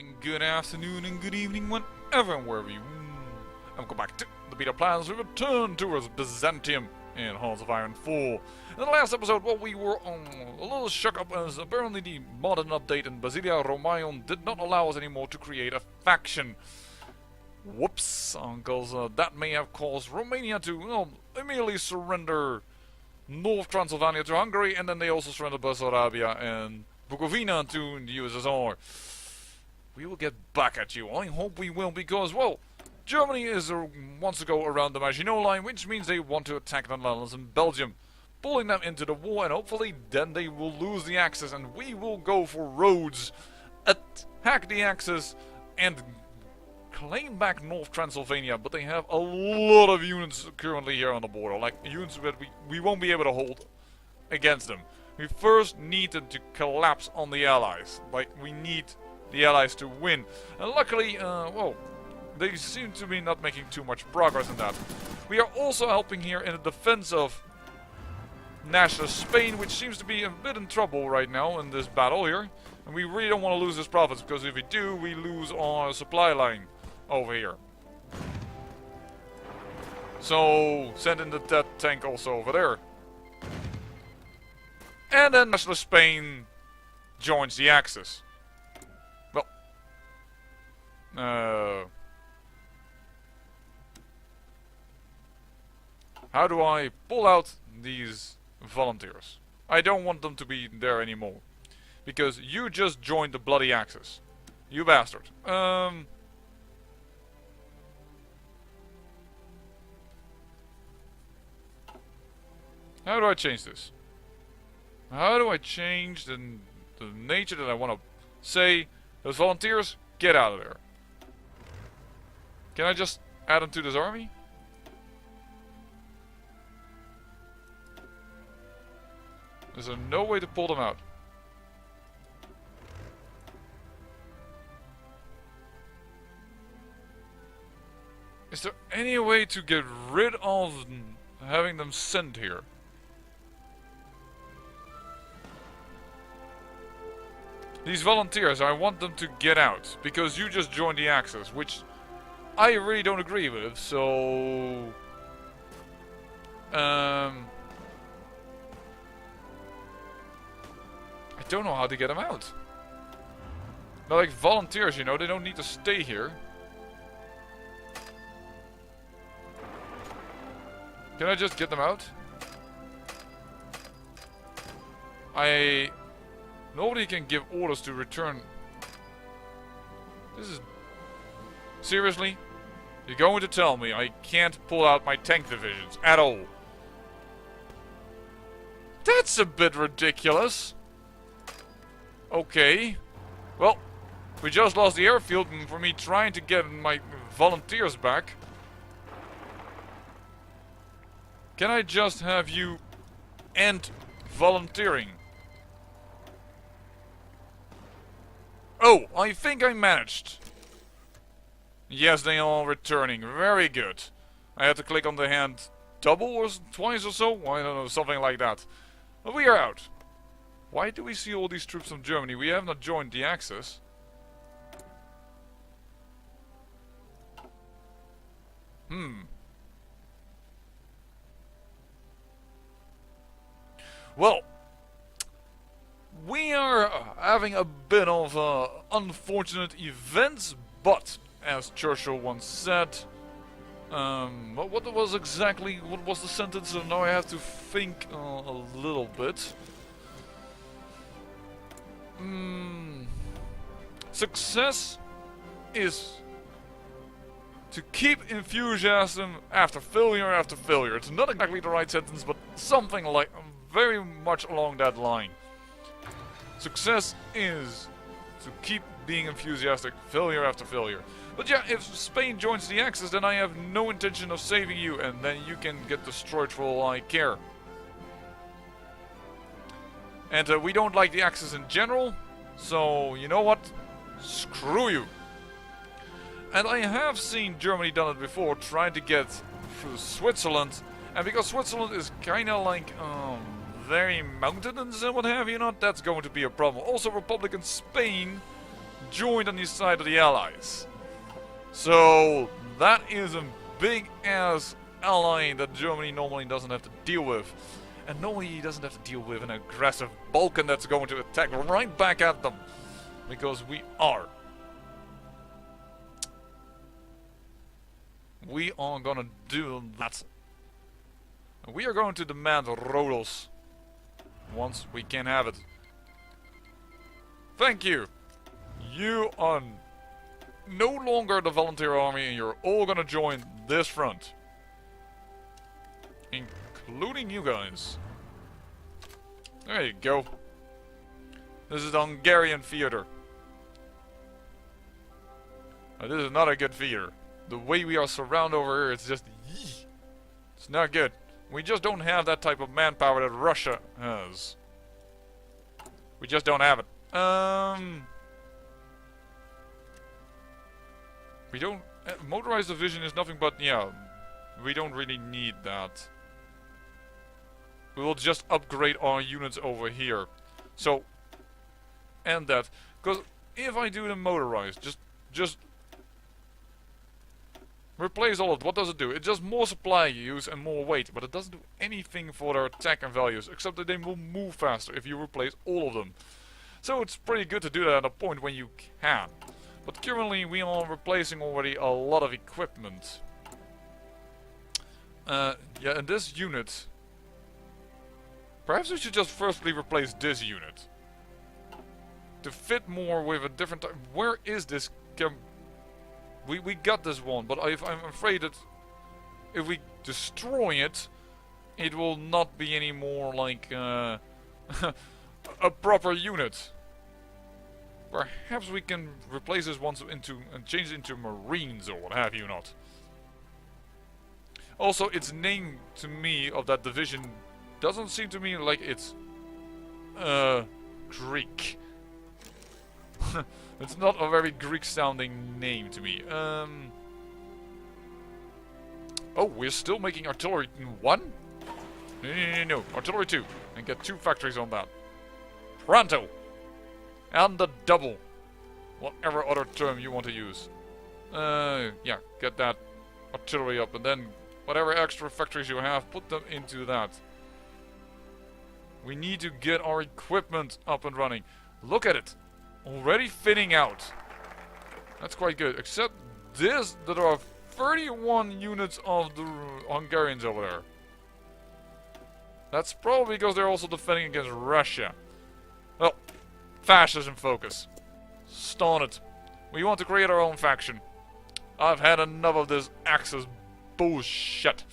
morning, good afternoon, and good evening, whenever and wherever you welcome back to the beta plans. We return towards Byzantium in Hearts of Iron 4. In the last episode, well, we were on a little shook up as apparently the modern update in Basilia Romaeon did not allow us anymore to create a faction. Whoops, because that may have caused Romania to immediately surrender North Transylvania to Hungary, and then they also surrendered Bessarabia and Bukovina to the USSR. We will get back at you. I hope we will, because, well, Germany wants to go around the Maginot Line, which means they want to attack the Netherlands and Belgium, pulling them into the war, and hopefully then they will lose the Axis, and we will go for Rhodes, attack the Axis, and claim back North Transylvania. But they have a lot of units currently here on the border, like units that we won't be able to hold against them. We first need them to collapse on the Allies. Like, we need the Allies to win. And luckily, well, they seem to be not making too much progress in that. We are also helping here in the defense of nationalist Spain, which seems to be a bit in trouble right now in this battle here. And we really don't want to lose this province, because if we do, we lose our supply line over here. So, send in the death tank also over there. And then nationalist Spain joins the Axis. Well, how do I pull out these volunteers? I don't want them to be there anymore, because you just joined the bloody Axis, you bastard. How do I change this? How do I change the nature that I want to say? Those volunteers, get out of there. Can I just add them to this army? Is there no way to pull them out? Is there any way to get rid of having them sent here? These volunteers, I want them to get out, because you just joined the Axis, which I really don't agree with, so I don't know how to get them out. They're like volunteers, you know, they don't need to stay here. Can I just get them out? Nobody can give orders to return. This is... Seriously? You're going to tell me I can't pull out my tank divisions at all? That's a bit ridiculous. Okay. Well, we just lost the airfield, and for me trying to get my volunteers back. Can I just have you end volunteering? Oh, I think I managed. Yes, they are returning. Very good. I had to click on the hand double or twice or so. I don't know, something like that. But we are out. Why do we see all these troops from Germany? We have not joined the Axis. Well, we are having a bit of unfortunate events, but as Churchill once said, what was the sentence? So now I have to think a little bit. Success is to keep enthusiasm after failure after failure. It's not exactly the right sentence, but something like very much along that line. Success is to keep being enthusiastic, failure after failure. But yeah, if Spain joins the Axis, then I have no intention of saving you, and then you can get destroyed for all I care. And we don't like the Axis in general, so you know what? Screw you. And I have seen Germany done it before, trying to get through Switzerland, and because Switzerland is kinda like very mountainous and what have you not, that's going to be a problem. Also, Republican Spain joined on the side of the Allies. So that is a big ass ally that Germany normally doesn't have to deal with. And normally he doesn't have to deal with an aggressive Balkan that's going to attack right back at them. Because we are. We are gonna do that. We are going to demand Rhodos. Once we can have it. Thank you. You are no longer the volunteer army and you're all gonna join this front. Including you guys. There you go. This is the Hungarian theater. This is not a good theater. The way we are surrounded over here, it's just... It's not good. We just don't have that type of manpower that Russia has. We just don't have it. We don't... motorized division is nothing but... Yeah, we don't really need that. We will just upgrade our units over here. So... And that. Because if I do the motorized, just... replace all of it. What does it do? It does more supply use and more weight, but it doesn't do anything for their attack and values, except that they will move faster if you replace all of them. So it's pretty good to do that at a point when you can. But currently we are replacing already a lot of equipment. Yeah, and this unit... Perhaps we should just firstly replace this unit. To fit more with a different type... Where is this... We got this one, but I'm afraid that if we destroy it, it will not be any more like a proper unit. Perhaps we can replace this one into and change it into Marines or what have you not. Also, its name to me of that division doesn't seem to me like it's Greek. It's not a very Greek-sounding name to me. Oh, we're still making artillery 1? No. Artillery 2. And get 2 factories on that. Pronto! And the double. Whatever other term you want to use. Yeah, get that artillery up. And then whatever extra factories you have, put them into that. We need to get our equipment up and running. Look at it. Already fitting out. That's quite good. Except this, that there are 31 units of the Hungarians over there. That's probably because they're also defending against Russia. Well, fascism focus. Start it. We want to create our own faction. I've had enough of this Axis bullshit.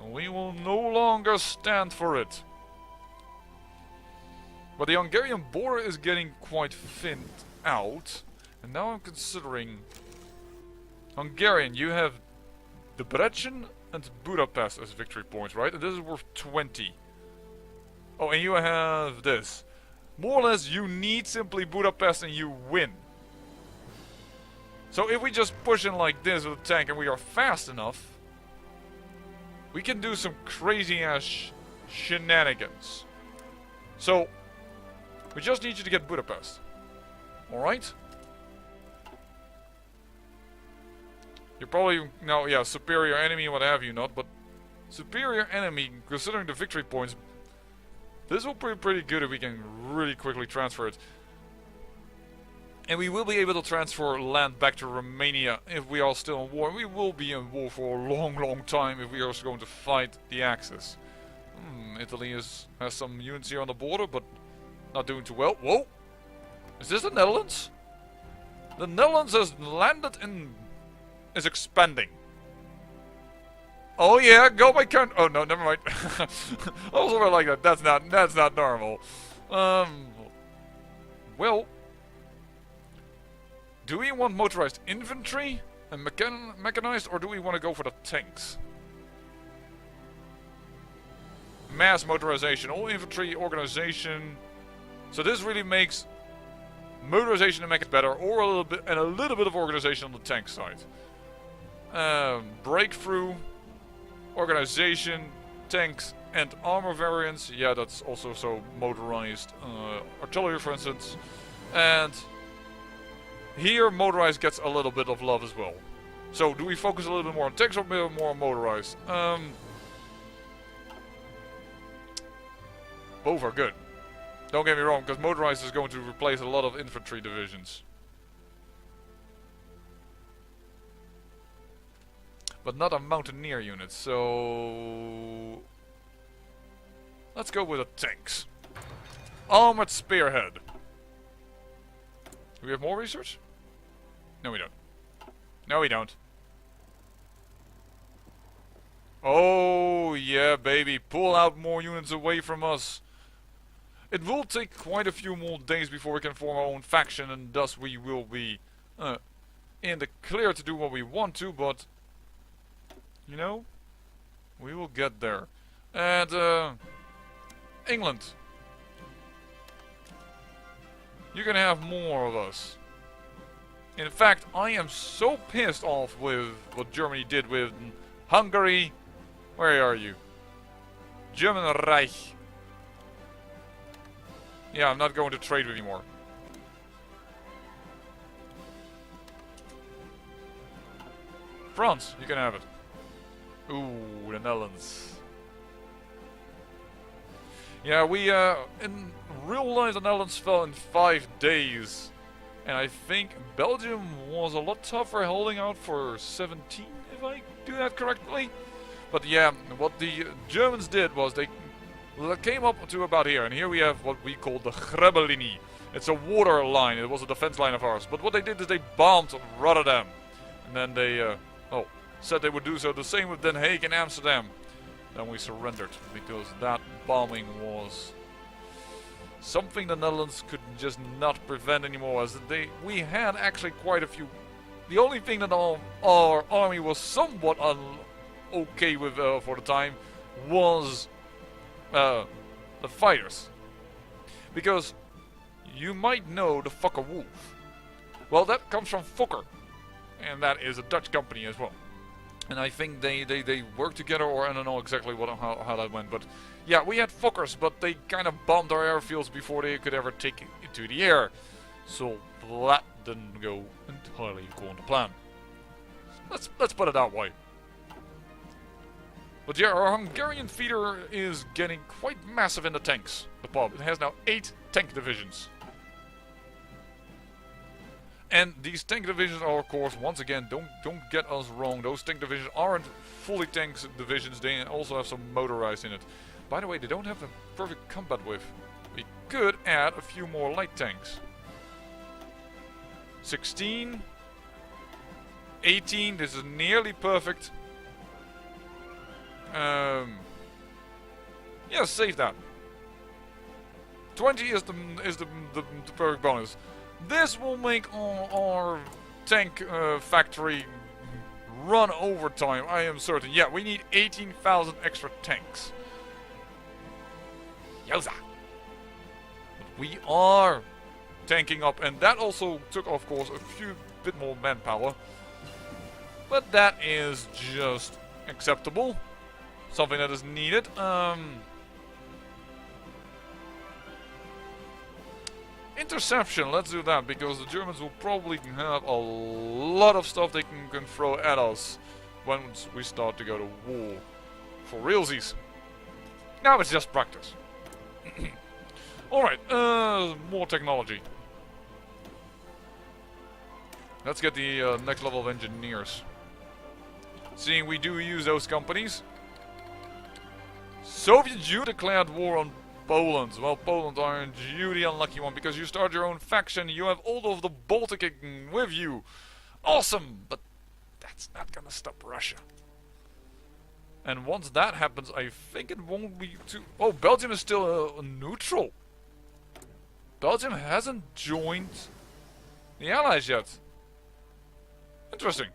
We will no longer stand for it. But the Hungarian border is getting quite thinned out. And now I'm considering... Hungarian, you have Debrecen and Budapest as victory points, right? And this is worth 20. Oh, and you have this. More or less, you need simply Budapest and you win. So if we just push in like this with a tank and we are fast enough, we can do some crazy ass shenanigans. So... we just need you to get Budapest. Alright? You're probably... now, yeah, superior enemy, what have you not, but... superior enemy, considering the victory points... this will be pretty good if we can really quickly transfer it. And we will be able to transfer land back to Romania if we are still in war. We will be in war for a long, long time if we are going to fight the Axis. Italy has some units here on the border, but... not doing too well. Whoa! Is this the Netherlands? The Netherlands has landed in... is expanding. Oh yeah, go by country. Oh no, never mind. I was over like that. That's not normal. Well... do we want motorized infantry and mechanized, or do we want to go for the tanks? Mass motorization, all infantry organization... so this really makes motorization and mech better, or a little bit of organization on the tank side. Breakthrough, organization, tanks, and armor variants. Yeah, that's also so motorized. Artillery, for instance, and Here, motorized gets a little bit of love as well. So, do we focus a little bit more on tanks or a bit more on motorized? Both are good. Don't get me wrong, because motorized is going to replace a lot of infantry divisions. But not a mountaineer unit, so... let's go with the tanks. Armored Spearhead. Do we have more research? No, we don't. No, we don't. Oh, yeah, baby. Pull out more units away from us. It will take quite a few more days before we can form our own faction, and thus we will be in the clear to do what we want to, but... you know, we will get there. And, England. You're gonna have more of us. In fact, I am so pissed off with what Germany did with Hungary. Where are you? German Reich. Yeah, I'm not going to trade with you anymore. France, you can have it. Ooh, the Netherlands. Yeah, we, in real life the Netherlands fell in 5 days. And I think Belgium was a lot tougher, holding out for 17, if I do that correctly. But yeah, what the Germans did was they came up to about here. And here we have what we call the Grebbelinie. It's a water line, it was a defense line of ours. But what they did is they bombed Rotterdam. And then they, said they would do so the same with Den Haag and Amsterdam. Then we surrendered, because that bombing was something the Netherlands could just not prevent anymore. As we had actually quite a few. The only thing that our army was somewhat okay with for the time was the fighters. Because you might know the Fokker Wolf. Well, that comes from Fokker, and that is a Dutch company as well. And I think they work together, or I don't know exactly how that went. But yeah, we had Fokkers, but they kind of bombed our airfields before they could ever take it to the air. So that didn't go entirely according to plan. Let's put it that way. But yeah, our Hungarian feeder is getting quite massive in the tanks. The pub. It has now 8 tank divisions. And these tank divisions are, of course, once again, don't get us wrong, those tank divisions aren't fully tank divisions, they also have some motorized in it. By the way, they don't have a perfect combat width. We could add a few more light tanks. 16, 18, this is nearly perfect. Yeah, save that. 20 is the perfect bonus. This will make our tank factory run overtime, I am certain. Yeah, we need 18,000 extra tanks. Yoza! But we are tanking up, and that also took, of course, a bit more manpower. But that is just acceptable. Something that is needed. Interception, let's do that, because the Germans will probably have a lot of stuff they can throw at us once we start to go to war. For realsies. Now it's just practice. Alright, more technology. Let's get the next level of engineers. Seeing we do use those companies. Soviet Union declared war on Poland. Well, Poland are a duty unlucky one, because you start your own faction, you have all of the Baltic with you. Awesome! But that's not gonna stop Russia. And once that happens, I think it won't be too... Oh, Belgium is still neutral. Belgium hasn't joined the Allies yet. Interesting.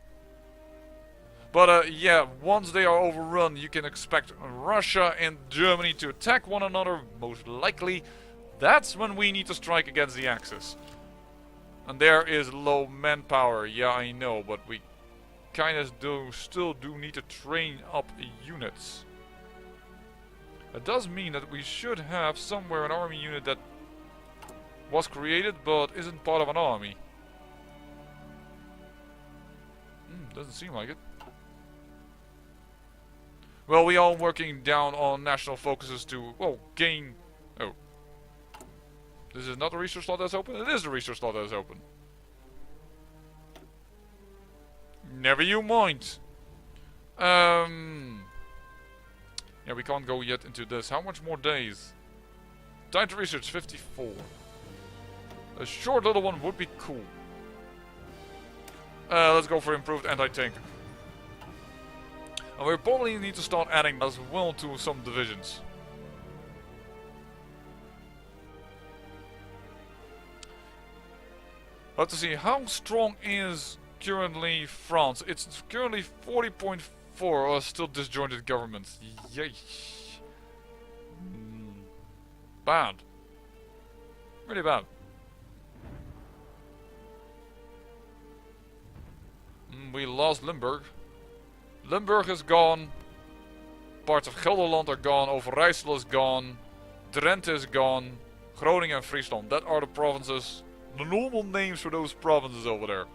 But yeah, once they are overrun, you can expect Russia and Germany to attack one another, most likely. That's when we need to strike against the Axis. And there is low manpower, yeah, I know, but we kind of still do need to train up units. It does mean that we should have somewhere an army unit that was created but isn't part of an army. Doesn't seem like it. Well, we are working down on national focuses to, well, gain... Oh. This is not the research slot that's open? It is the research slot that's open. Never you mind. Yeah, we can't go yet into this. How much more days? Time to research, 54. A short little one would be cool. Let's go for improved anti-tank. And we probably need to start adding as well to some divisions. Have to see how strong is currently France. It's currently 40.4, a still disjointed government. Yay. Bad. Really bad. We lost Limburg. Limburg is gone. Parts of Gelderland are gone. Overijssel is gone. Drenthe is gone. Groningen and Friesland. That are the provinces. The normal names for those provinces over there.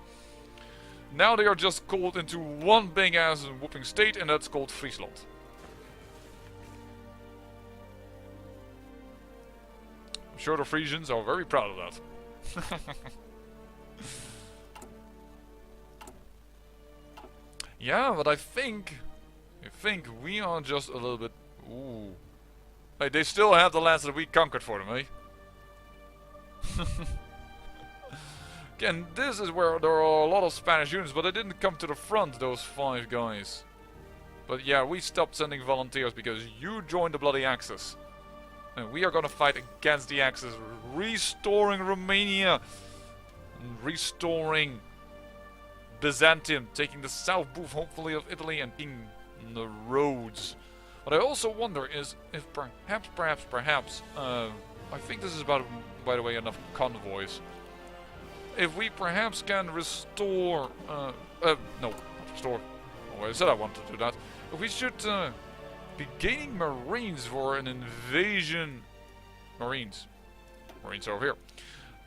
Now they are just called into one big ass whooping state, and that's called Friesland. I'm sure the Frisians are very proud of that. Yeah, but I think we are just a little bit... Ooh. Hey, they still have the lands that we conquered for them, eh? Again, this is where there are a lot of Spanish units, but they didn't come to the front, those 5 guys. But yeah, we stopped sending volunteers because you joined the bloody Axis. And we are gonna fight against the Axis, restoring Romania, restoring Byzantium, taking the south booth, hopefully, of Italy, and taking the roads. What I also wonder is if perhaps, I think this is about, by the way, enough convoys. If we perhaps can restore, no, not restore. Oh, I said I wanted to do that. If we should be gaining Marines for an invasion. Marines over here.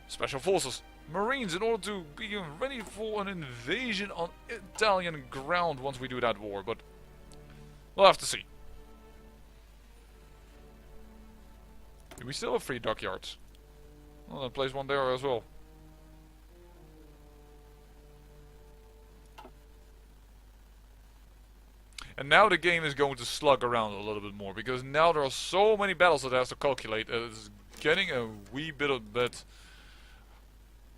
Special Forces. Marines in order to be ready for an invasion on Italian ground once we do that war, but we'll have to see. Do we still have 3 dockyards? Well, then place one there as well. And now the game is going to slug around a little bit more, because now there are so many battles that it has to calculate. It's getting a wee bit,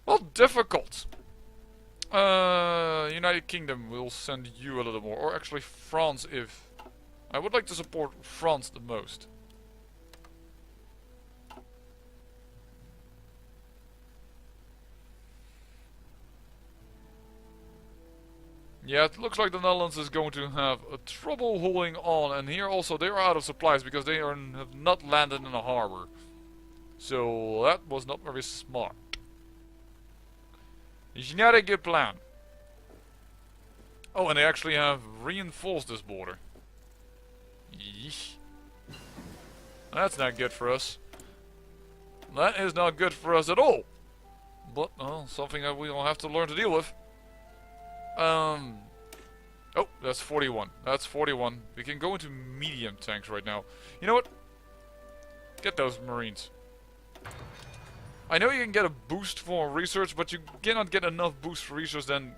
well, difficult. United Kingdom will send you a little more, or actually France, if I would like to support France the most. Yeah, it looks like the Netherlands is going to have trouble holding on, and here also they are out of supplies because they have not landed in a harbor. So that was not very smart. It's not a good plan. Oh, and they actually have reinforced this border. Yeesh. That's not good for us. That is not good for us at all. But, something that we'll have to learn to deal with. Oh, that's 41. That's 41. We can go into medium tanks right now. You know what? Get those Marines. I know you can get a boost for research, but you cannot get enough boost for research then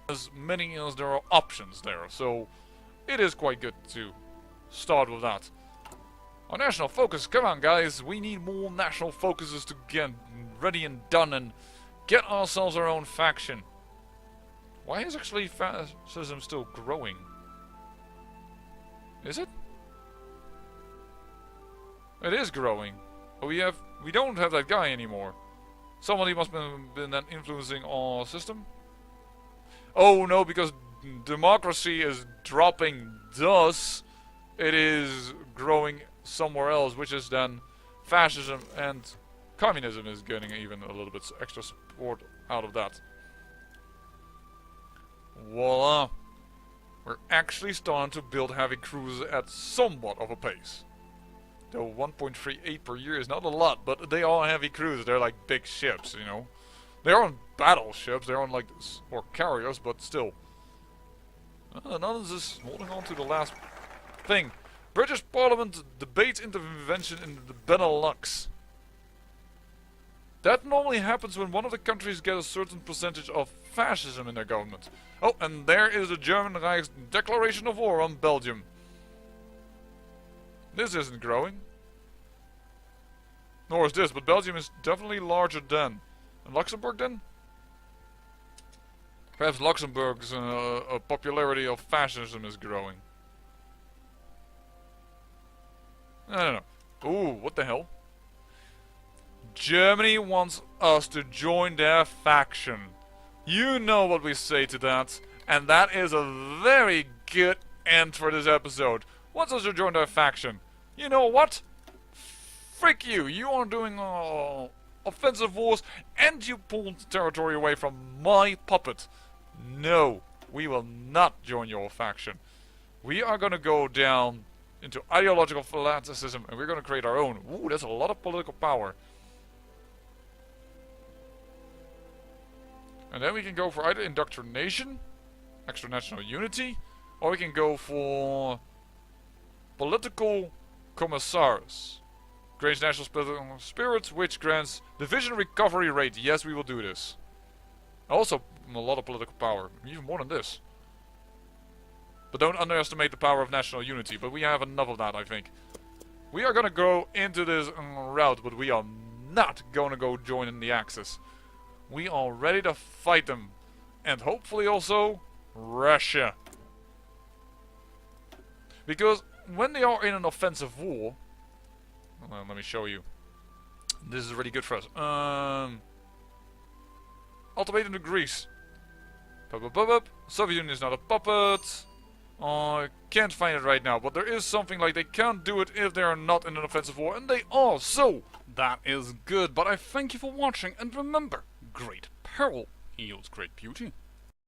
as many as there are options there. So, it is quite good to start with that. Our national focus, come on guys, we need more national focuses to get ready and done and get ourselves our own faction. Why is actually fascism still growing? Is it? It is growing. But we don't have that guy anymore. Somebody must have been then influencing our system. Oh no, because democracy is dropping, thus it is growing somewhere else, which is then fascism, and communism is getting even a little bit extra support out of that. Voila! We're actually starting to build heavy cruisers at somewhat of a pace. Though 1.38 per year is not a lot, but they are heavy cruisers. They're like big ships, you know. They aren't battleships, they aren't like, or carriers, but still. None is holding on to the last thing. British Parliament debates intervention in the Benelux. That normally happens when one of the countries gets a certain percentage of fascism in their government. Oh, and there is the German Reich's declaration of war on Belgium. This isn't growing. Nor is this, but Belgium is definitely larger than. And Luxembourg then? Perhaps Luxembourg's popularity of fascism is growing. I don't know. Ooh, what the hell? Germany wants us to join their faction. You know what we say to that. And that is a very good end for this episode. Wants us to join their faction. You know what? Frick you. You are doing offensive wars and you pulled territory away from my puppet. No, we will not join your faction. We are going to go down into ideological fanaticism and we're going to create our own. Ooh, that's a lot of political power. And then we can go for either indoctrination, extra national unity, or we can go for political commissars. Grants national spirit, which grants division recovery rate. Yes, we will do this. Also, a lot of political power, even more than this. But don't underestimate the power of national unity, but we have enough of that, I think. We are gonna go into this route, but we are not gonna go join in the Axis. We are ready to fight them. And hopefully also Russia. Because when they are in an offensive war... Well, let me show you. This is really good for us. Ultimatum to Greece. Soviet Union is not a puppet. I can't find it right now, but there is something like they can't do it if they are not in an offensive war, and they are, so that is good. But I thank you for watching, and remember, great peril yields great beauty.